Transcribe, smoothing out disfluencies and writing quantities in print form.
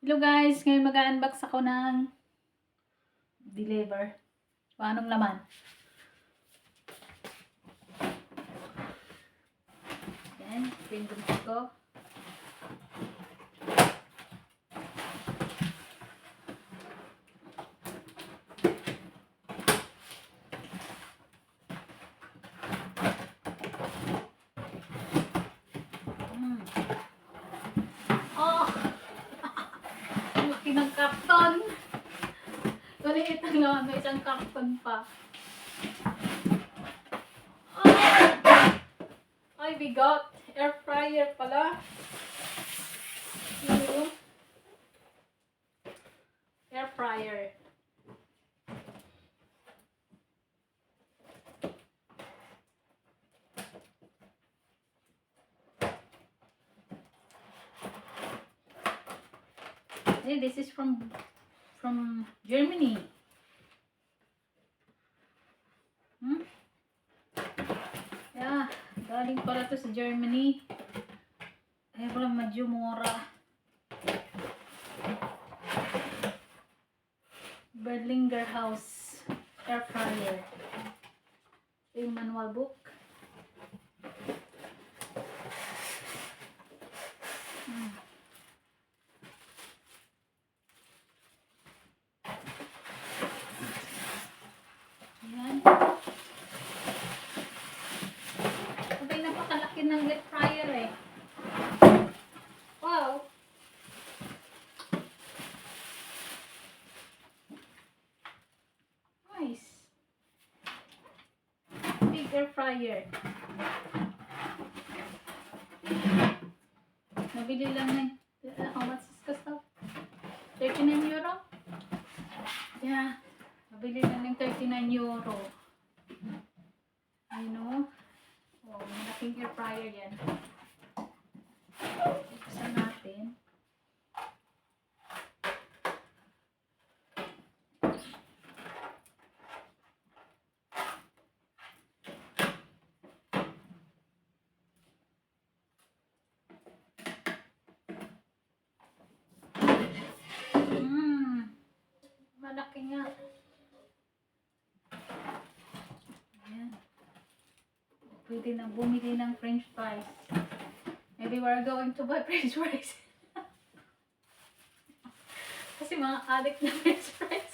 Hello guys, ngayon mag-unbox ako ng deliver. Kung anong laman. Yan, pindutin ko. Oh! Laki ng karton. Maliit ang laman, may isang karton pa. Oh! Ay, bigot. Air fryer pala. Ano? Air fryer. Hey, this is from Germany. Yeah, galing pala to sa Germany. Ay, pala medyo mura. Berlinger House air fryer. Yung manual book. Ayan. Okay, napakalaki ng air fryer eh. Wow! Nice. Big air fryer. Nabili lang na how much is cost of? 39 euro? Yeah. Nabili lang ng 39 euro. You know? Oh, malaking air fryer yan. Buksan natin. Malaki nga. Ayan. Pwede na bumili ng french fries. Maybe we're going to buy french fries. Kasi mga addict na french fries.